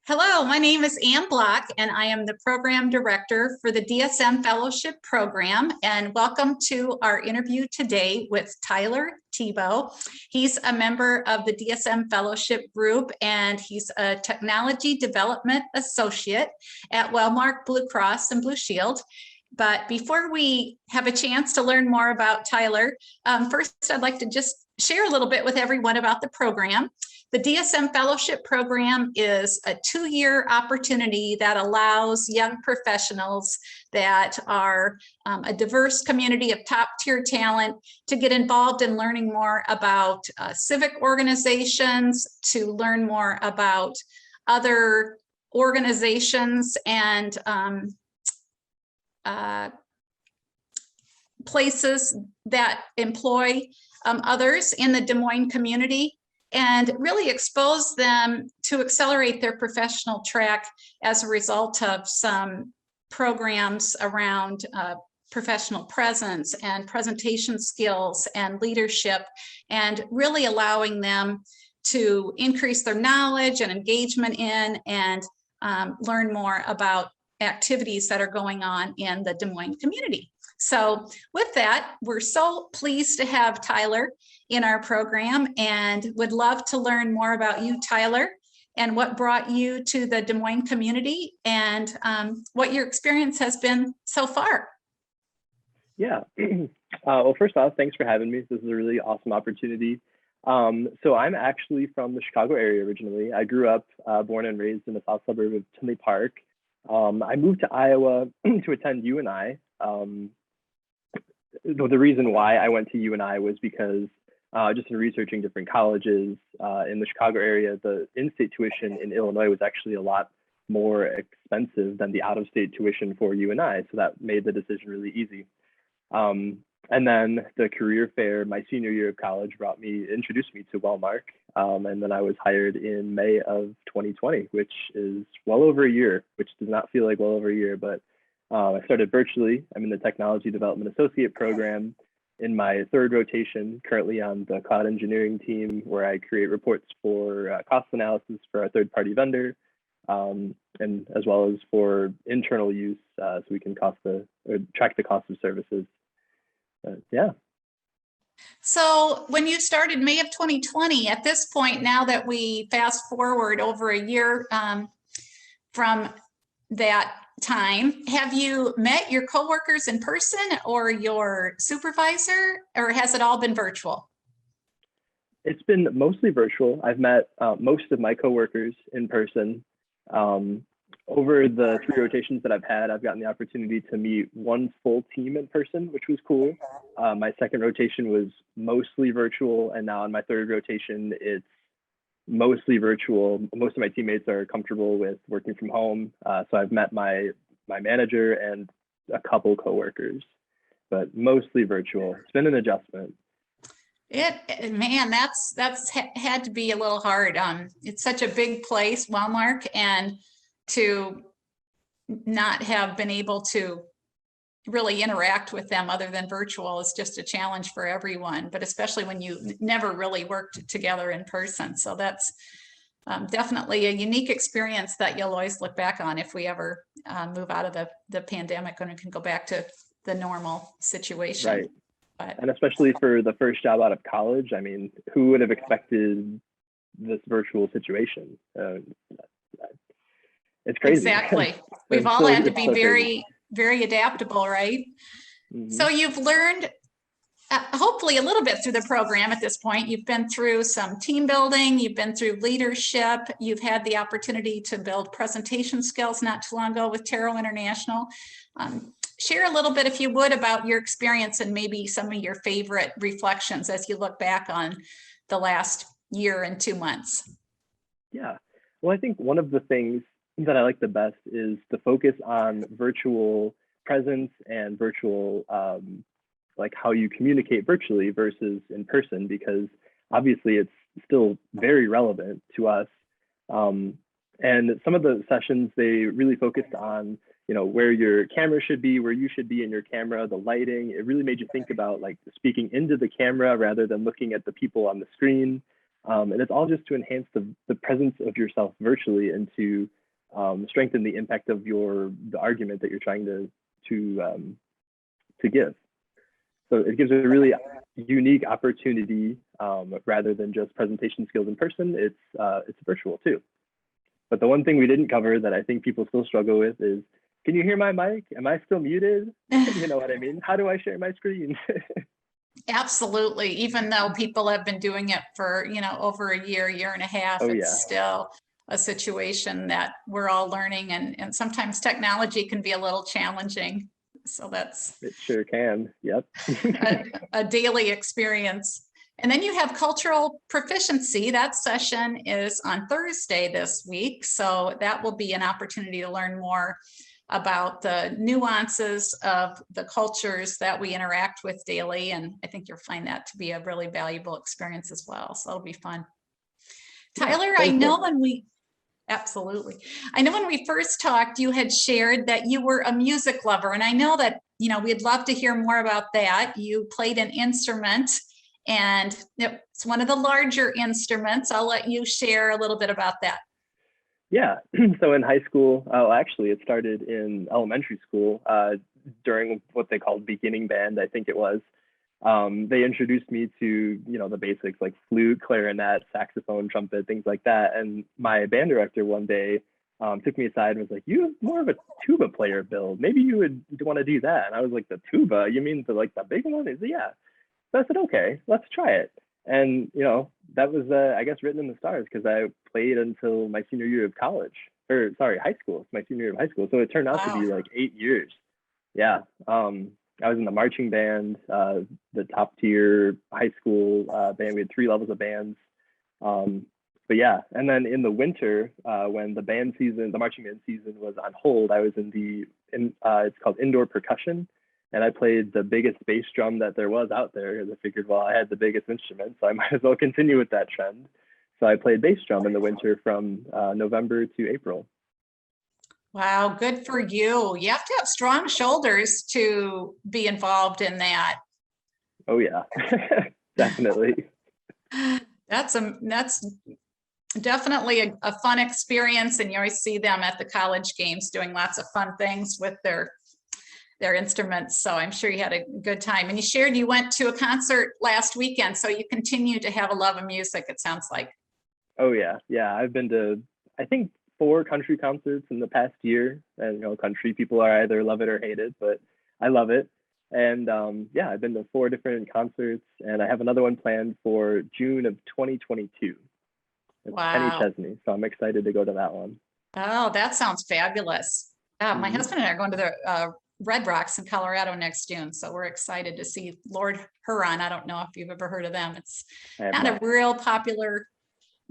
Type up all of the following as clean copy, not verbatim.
Hello, my name is Ann Block, and I am the Program Director for the DSM Fellowship Program. And welcome to our interview today with Tyler Tebo. He's a member of the DSM Fellowship Group, and he's a Technology Development Associate at Wellmark Blue Cross and Blue Shield. But before we have a chance to learn more about Tyler, first I'd like to just share a little bit with everyone about the program. The DSM Fellowship Program is a 2-year opportunity that allows young professionals that are a diverse community of top-tier talent to get involved in learning more about civic organizations, to learn more about other organizations and places that employ others in the Des Moines community, and really expose them to accelerate their professional track as a result of some programs around professional presence and presentation skills and leadership, and really allowing them to increase their knowledge and engagement in and learn more about activities that are going on in the Des Moines community. So with that, we're so pleased to have Tyler in our program and would love to learn more about you, Tyler, and what brought you to the Des Moines community and what your experience has been so far. Yeah. Well, first off, thanks for having me. This is a really awesome opportunity. So I'm actually from the Chicago area originally. I grew up born and raised in the south suburb of Tinley Park. I moved to Iowa to attend UNI. The reason why I went to UNI was because just in researching different colleges in the Chicago area, the in-state tuition in Illinois was actually a lot more expensive than the out-of-state tuition for UNI. So that made the decision really easy. And then the career fair, my senior year of college, introduced me to Wellmark. And then I was hired in May of 2020, which is well over a year, which does not feel like well over a year, but I started virtually. I'm in the Technology Development Associate Program in my 3rd rotation, currently on the cloud engineering team, where I create reports for cost analysis for our third-party vendor, and as well as for internal use, so we can track the cost of services. Yeah. So when you started May of 2020, at this point, now that we fast forward over a year from that time, have you met your coworkers in person or your supervisor, or has it all been virtual? It's been mostly virtual. I've met most of my coworkers in person. Over the 3 rotations that I've had, I've gotten the opportunity to meet one full team in person, which was cool. My 2nd rotation was mostly virtual, and now on my 3rd rotation, it's mostly virtual. Most of my teammates are comfortable with working from home. So I've met my manager and a couple coworkers, but mostly virtual. It's been an adjustment. Man, that's had to be a little hard. It's such a big place, Wellmark, and to not have been able to really interact with them other than virtual is just a challenge for everyone, but especially when you never really worked together in person. So that's definitely a unique experience that you'll always look back on if we ever move out of the pandemic and we can go back to the normal situation. Right. But, and especially for the first job out of college, I mean, who would have expected this virtual situation? It's crazy. Exactly. We've all had to be very adaptable, right? Mm-hmm. So you've learned hopefully a little bit through the program at this point. You've been through some team building, you've been through leadership, you've had the opportunity to build presentation skills not too long ago with Taro International. Share a little bit, if you would, about your experience and maybe some of your favorite reflections as you look back on the last year and 2 months. Yeah, well, I think one of the things that I like the best is the focus on virtual presence and virtual, like how you communicate virtually versus in person, because obviously it's still very relevant to us. And some of the sessions, they really focused on, where your camera should be, where you should be in your camera, the lighting. It really made you think about like speaking into the camera rather than looking at the people on the screen. And it's all just to enhance the presence of yourself virtually and to strengthen the impact of the argument that you're trying to give. So it gives a really unique opportunity rather than just presentation skills in person. It's virtual too. But the one thing we didn't cover that I think people still struggle with is, can you hear my mic? Am I still muted? You know what I mean? How do I share my screen? Absolutely. Even though people have been doing it for, over a year and a half, Oh, it's yeah. still a situation that we're all learning, and sometimes technology can be a little challenging. So that's It sure can. Yep. a daily experience. And then you have cultural proficiency. That session is on Thursday this week. So that will be an opportunity to learn more about the nuances of the cultures that we interact with daily. And I think you'll find that to be a really valuable experience as well. So it'll be fun. Tyler, I know absolutely. I know when we first talked, you had shared that you were a music lover, and I know that, we'd love to hear more about that. You played an instrument, and it's one of the larger instruments. I'll let you share a little bit about that. Yeah. So in high school, actually, it started in elementary school during what they called beginning band, I think it was. They introduced me to, the basics like flute, clarinet, saxophone, trumpet, things like that. And my band director one day took me aside and was like, "You have more of a tuba player build. Maybe you would want to do that." And I was like, "The tuba? You mean the big one?" He said, "Yeah." So I said, "Okay, let's try it." And, that was, I guess, written in the stars because I played until my senior year of college, or sorry, high school. It's my senior year of high school. So it turned out to be like 8 years. Yeah. I was in the marching band, the top tier high school band. We had 3 levels of bands. But yeah, and then in the winter, when the marching band season was on hold, I was it's called indoor percussion. And I played the biggest bass drum that there was out there because I figured, well, I had the biggest instrument, so I might as well continue with that trend. So I played bass drum in the winter from November to April. Wow, good for you. You have to have strong shoulders to be involved in that. Oh yeah, definitely. That's definitely a fun experience, and you always see them at the college games doing lots of fun things with their instruments. So I'm sure you had a good time. And you shared you went to a concert last weekend, so you continue to have a love of music, it sounds like. Oh yeah. I've been to, I think, 4 country concerts in the past year. And country people are either love it or hate it, but I love it. And I've been to 4 different concerts, and I have another one planned for June of 2022. It's Penny Wow. Chesney, so I'm excited to go to that one. Oh, that sounds fabulous. My husband and I are going to the Red Rocks in Colorado next June, so we're excited to see Lord Huron. I don't know if you've ever heard of them. It's not a real popular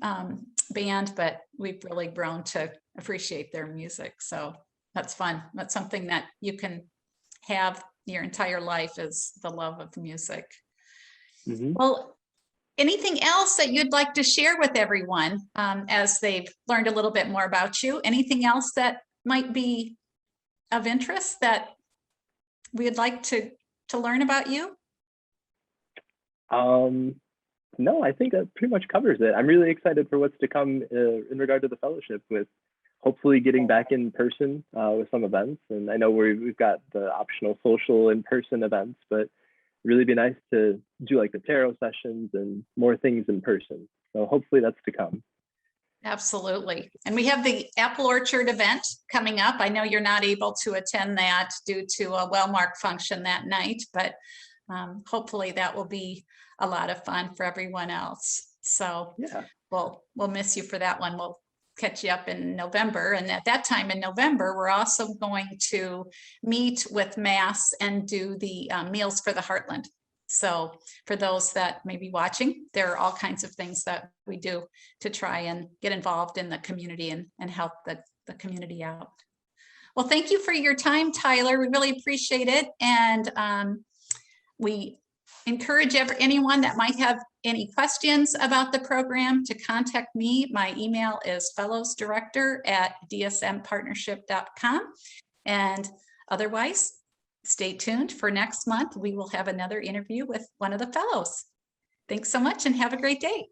band, but we've really grown to appreciate their music. So that's fun. That's something that you can have your entire life, is the love of music. Well, anything else that you'd like to share with everyone as they've learned a little bit more about you? Anything else that might be of interest that we'd like to learn about you? No, I think that pretty much covers it. I'm really excited for what's to come in regard to the fellowship, with hopefully getting back in person with some events. And I know we've got the optional social in-person events, but really be nice to do like the tarot sessions and more things in person. So hopefully that's to come. Absolutely. And we have the Apple Orchard event coming up. I know you're not able to attend that due to a Wellmark function that night, but hopefully that will be a lot of fun for everyone else. So yeah, we'll miss you for that one. We'll catch you up in November. And at that time in November, we're also going to meet with Mass and do the Meals for the Heartland. So for those that may be watching, there are all kinds of things that we do to try and get involved in the community and help the community out. Well, thank you for your time, Tyler. We really appreciate it. And we encourage anyone that might have any questions about the program to contact me. My email is fellowsdirector@dsmpartnership.com. And otherwise, stay tuned for next month. We will have another interview with one of the fellows. Thanks so much and have a great day.